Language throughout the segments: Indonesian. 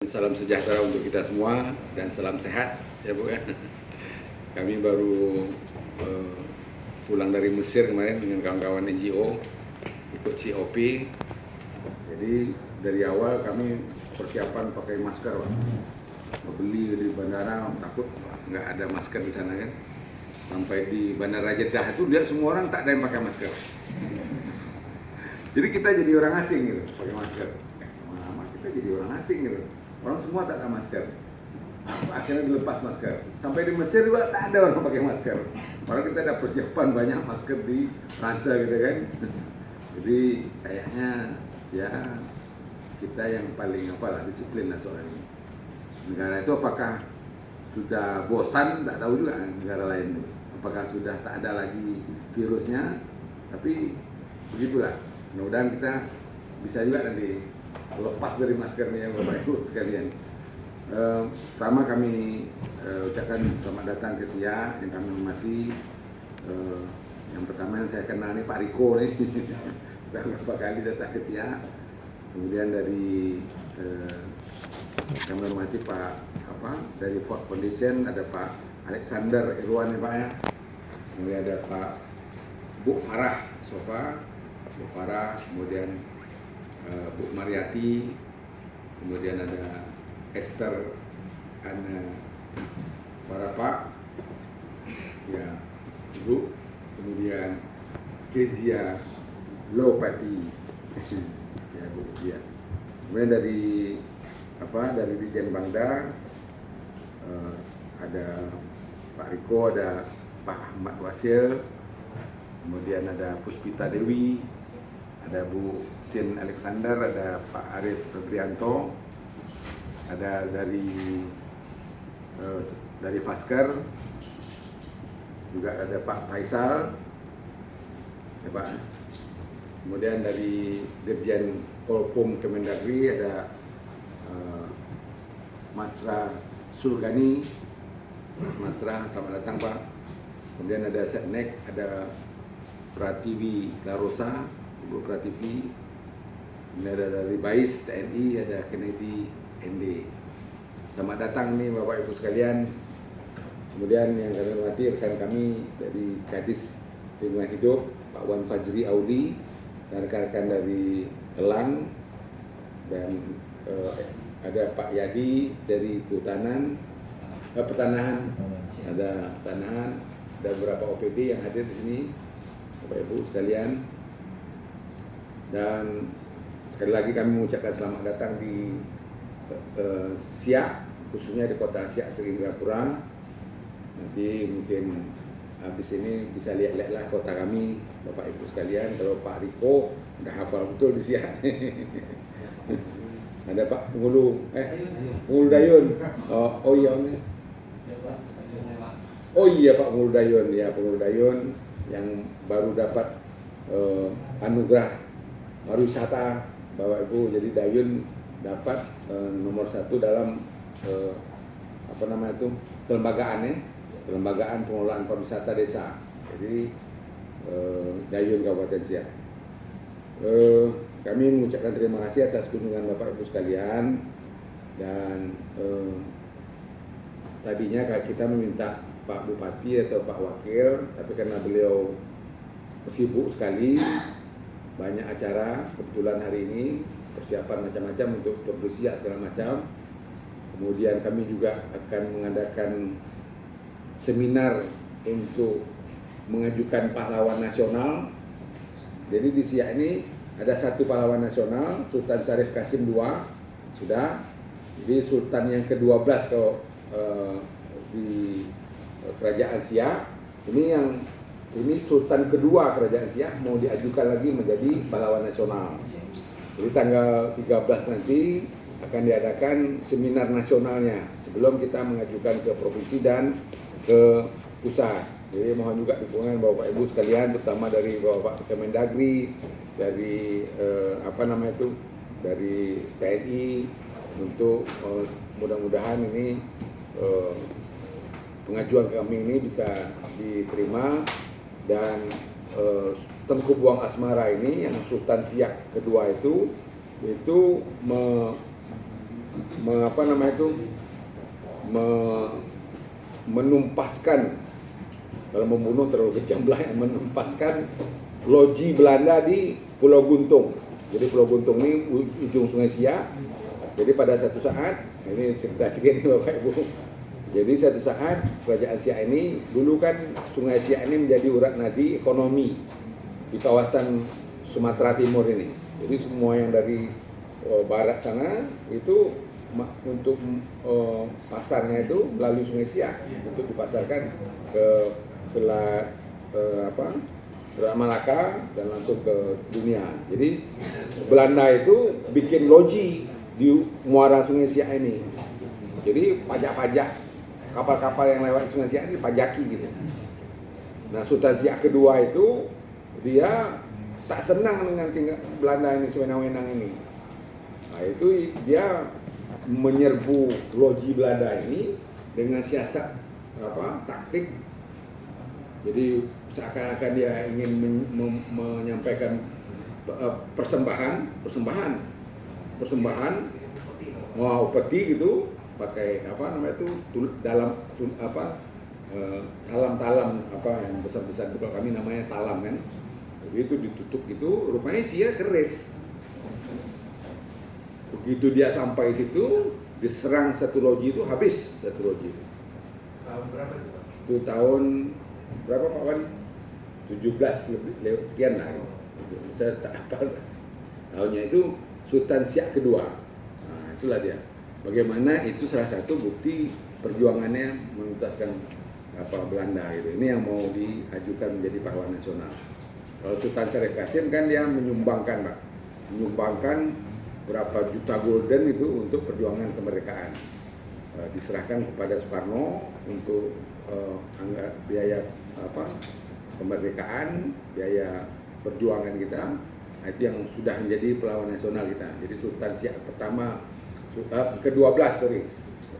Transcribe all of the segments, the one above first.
salam sejahtera untuk kita semua dan salam sehat ya Bu ya. Kami baru pulang dari Mesir kemarin dengan kawan-kawan NGO ikut COP. Jadi dari awal kami persiapan pakai masker Pak. Beli di bandara takut nggak ada masker di sana kan. Sampai di Bandara Jeddah itu lihat semua orang tak ada yang pakai masker. Jadi kita jadi orang asing gitu pakai masker. Lama kita jadi orang asing gitu. Orang semua tak ada masker. Akhirnya dilepas masker. Sampai di Mesir juga tak ada orang pakai masker. Padahal kita ada persiapan banyak masker di Fransa gitu kan. Jadi kayaknya ya kita yang paling disiplin lah soal ini. Negara itu apakah sudah bosan, tak tahu juga negara lain itu. Apakah sudah tak ada lagi virusnya, tapi begitulah. Mudah-mudahan kita bisa juga nanti lepas dari maskernya Bapak Ibu sekalian. Pertama kami ucapkan selamat datang ke SIA yang kami hormati. Yang pertama yang saya kenal ini Pak Riko nih, sudah beberapa kali datang ke SIA. Kemudian dari kami hormati Pak dari Ford Foundation ada Pak Alexander Irwan ya Pak ya. Kemudian ada Pak Bu Farah Sofa, Bu Farah, kemudian Bu Mariati, kemudian ada Esther Ana Parapak, ya Ibu, kemudian Kezia Lopati, ya Bu ya. Kemudian dari Dirjen Bangda ada Pak Riko, ada Pak Ahmad Wasil, kemudian ada Puspita Dewi, ada Bu Sin Alexander, ada Pak Arif Febrianto, ada dari Fasker juga ada Pak Faisal, ya Pak. Kemudian dari Dirjen Polpum Kemendagri ada Masra Surgani, Masra, selamat datang Pak. Kemudian ada Setnek, ada Prativi Larosa, Ibu Prativi. Kemudian ada dari BAIS TNI, ada Kennedy ND. Selamat datang nih Bapak Ibu sekalian. Kemudian yang kami hormati rekan kami dari Kadis Lingkungan Hidup, Pak Wan Fajri Audi, dan rekan-rekan dari Elang, dan ada Pak Yadi dari Pertanahan, ada Pertanahan, dan beberapa OPD yang hadir di sini, Bapak Ibu sekalian. Dan sekali lagi kami mengucapkan selamat datang di Siak, khususnya di kota Siak Seringgapura. Nanti mungkin habis ini bisa lihat-lihatlah kota kami, Bapak Ibu sekalian. Kalau Pak Riko udah hafal betul di Siak. Ada Pak Pengulu Dayun. Oh iya Pak Pengulu Dayun, ya Pengulu Dayun yang baru dapat anugerah pariwisata Bapak Ibu. Jadi Dayun dapat nomor 1 dalam kelembagaan pengelolaan pariwisata desa. Jadi Dayun Kabupaten Siak. Kami mengucapkan terima kasih atas kunjungan Bapak Ibu sekalian, dan tadinya kita meminta Pak Bupati atau Pak Wakil, tapi karena beliau sibuk sekali, banyak acara, kebetulan hari ini persiapan macam-macam untuk bersiap segala macam. Kemudian kami juga akan mengadakan seminar untuk mengajukan pahlawan nasional. Jadi di Siak ini ada 1 pahlawan nasional, Sultan Syarif Qasim II sudah. Jadi Sultan yang ke-12 kalau di Kerajaan Siak. Ini Sultan kedua Kerajaan Siak mau diajukan lagi menjadi pahlawan nasional. Jadi tanggal 13 nanti akan diadakan seminar nasionalnya sebelum kita mengajukan ke provinsi dan ke pusat. Jadi mohon juga dukungan Bapak Ibu sekalian, terutama dari Bapak Kemendagri, dari dari TNI, untuk mudah-mudahan ini pengajuan kami ini bisa diterima. Dan Tengku Buang Asmara ini yang Sultan Siak kedua itu apa namanya itu menumpaskan, kalau membunuh terlalu kejam lah, menumpaskan loji Belanda di Pulau Guntung. Jadi Pulau Guntung ini ujung Sungai Siak. Jadi pada satu saat, ini cerita sedikit nih Bapak Ibu. Jadi satu saat kerajaan Siak ini, dulu kan Sungai Siak ini menjadi urat nadi ekonomi di kawasan Sumatera Timur ini. Jadi semua yang dari barat sana itu untuk pasarnya itu melalui Sungai Siak untuk dipasarkan ke Selat Selat Malaka dan langsung ke dunia. Jadi Belanda itu bikin loji di muara Sungai Siak ini. Jadi pajak-pajak kapal-kapal yang lewat Sungai Siak ini pajaki gitu. Nah, Sultan Siak kedua itu dia tak senang dengan Belanda ini, sewenang-wenang ini. Nah, itu dia menyerbu loji Belanda ini dengan siasat taktik. Jadi seakan-akan dia ingin menyampaikan persembahan, mau peti gitu, pakai talam yang besar-besar itu, kalau kami namanya talam kan. Begitu ditutup itu, rupanya dia keris. Begitu dia sampai situ, diserang satu loji itu, habis satu loji itu. Tahun berapa itu Pak? Itu tahun berapa Pak Wan? 17 lebih sekian lah. Saya tak hafal tahunnya. Itu Sultan Siak kedua. Nah, itulah dia. Bagaimana itu salah satu bukti perjuangannya menuntaskan Belanda gitu. Ini yang mau diajukan menjadi pahlawan nasional. Kalau Sultan Syarif Qasim kan dia menyumbangkan Pak. Menyumbangkan berapa juta gulden itu untuk perjuangan kemerdekaan. Diserahkan kepada Soekarno untuk biaya kemerdekaan, biaya perjuangan kita. Nah, itu yang sudah menjadi pahlawan nasional kita. Jadi Sultan Siak pertama, ke-12 sorry,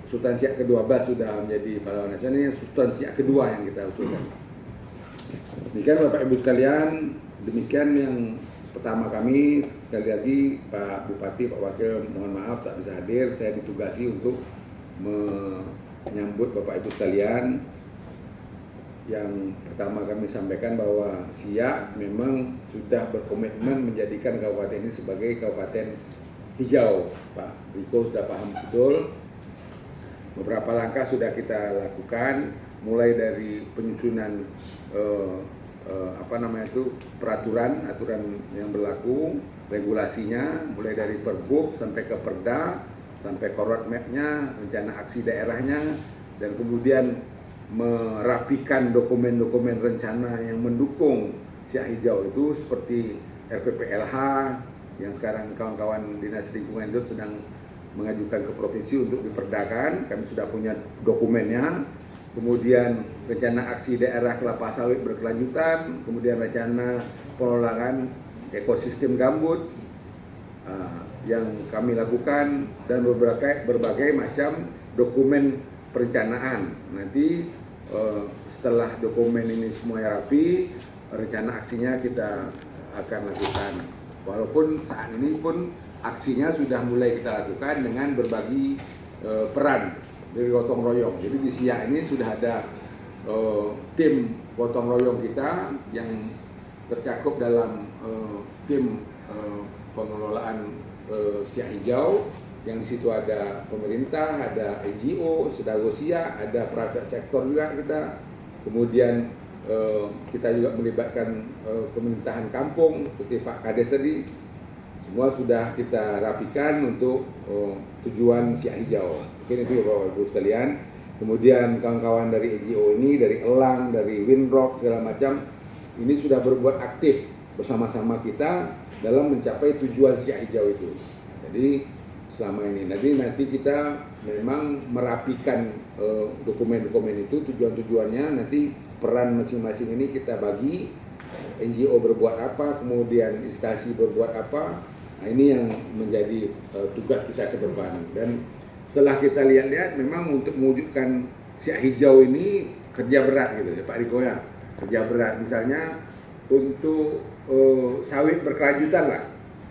Sultan Siak ke-12 sudah menjadi pahlawan nasional. Ini Sultan Siak kedua yang kita usulkan. Demikian Bapak Ibu sekalian, demikian yang pertama kami. Sekali lagi Pak Bupati, Pak Wakil, mohon maaf tak bisa hadir. Saya ditugasi untuk menyambut Bapak Ibu sekalian. Yang pertama kami sampaikan bahwa Siak memang sudah berkomitmen menjadikan kabupaten ini sebagai kabupaten hijau. Pak Riko sudah paham betul. Beberapa langkah sudah kita lakukan, mulai dari penyusunan aturan yang berlaku, regulasinya, mulai dari Pergub sampai ke Perda, sampai ke roadmap-nya, rencana aksi daerahnya, dan kemudian merapikan dokumen-dokumen rencana yang mendukung Siak Hijau itu, seperti RPPLH yang sekarang kawan-kawan Dinas Lingkungan Hidup sedang mengajukan ke provinsi untuk diperdakan. Kami sudah punya dokumennya. Kemudian rencana aksi daerah kelapa sawit berkelanjutan, kemudian rencana pengelolaan ekosistem gambut yang kami lakukan, dan berbagai macam dokumen perencanaan. Nanti setelah dokumen ini semuanya rapi, rencana aksinya kita akan lakukan. Walaupun saat ini pun aksinya sudah mulai kita lakukan dengan berbagi peran dari gotong royong. Jadi di Siak ini sudah ada tim gotong royong kita yang tercakup dalam tim pengelolaan Siak Hijau, yang di situ ada pemerintah, ada NGO, Sedago Siak, ada private sector juga kita. Kemudian kita juga melibatkan pemerintahan kampung seperti Pak Kades tadi. Semua sudah kita rapikan untuk tujuan Siak Hijau. Mungkin itu ya Bapak Ibu sekalian. Kemudian kawan-kawan dari NGO ini, dari Elang, dari Windrock segala macam, ini sudah berbuat aktif bersama-sama kita dalam mencapai tujuan Siak Hijau itu. Jadi selama ini nanti kita memang merapikan dokumen-dokumen itu, tujuan-tujuannya, nanti peran masing-masing ini kita bagi. NGO berbuat apa, kemudian instansi berbuat apa. Nah, ini yang menjadi tugas kita ke depan. Dan setelah kita lihat-lihat, memang untuk mewujudkan Siak Hijau ini kerja berat gitu ya Pak Riko ya. Kerja berat, misalnya untuk sawit berkelanjutan lah.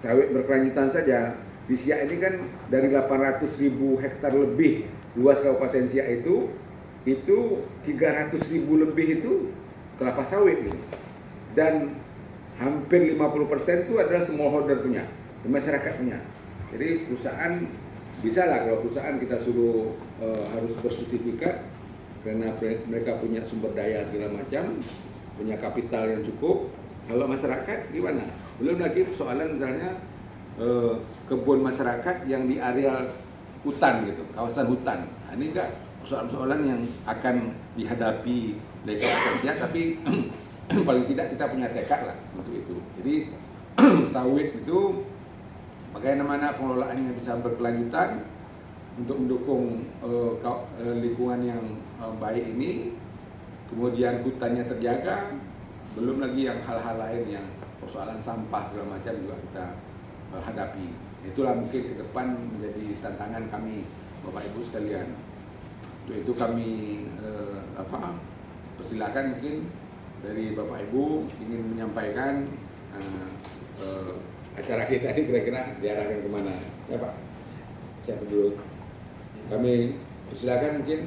Sawit berkelanjutan saja di Siak ini kan dari 800.000 hektar lebih luas Kabupaten Siak itu 300.000 lebih itu kelapa sawit gitu. Dan hampir 50% itu adalah smallholder punya, masyarakat punya. Jadi perusahaan bisa lah, kalau perusahaan kita suruh harus bersertifikat karena mereka punya sumber daya segala macam, punya kapital yang cukup. Kalau masyarakat gimana? Belum lagi persoalan misalnya kebun masyarakat yang di area hutan gitu, kawasan hutan. Nah, ini enggak persoalan-persoalan yang akan dihadapi oleh Kabupaten Siak, tapi paling tidak kita punya tekad lah untuk itu. Jadi sawit itu bagaimana pengelolaannya bisa berkelanjutan untuk mendukung lingkungan yang baik ini, kemudian hutannya terjaga, belum lagi yang hal-hal lain yang persoalan sampah segala macam juga kita hadapi. Itulah mungkin ke depan menjadi tantangan kami, Bapak Ibu sekalian. Untuk itu kami persilakan mungkin dari Bapak Ibu ingin menyampaikan acara kita ini kira-kira diarahkan kemana, ya Pak? Siapa dulu? Kami persilakan mungkin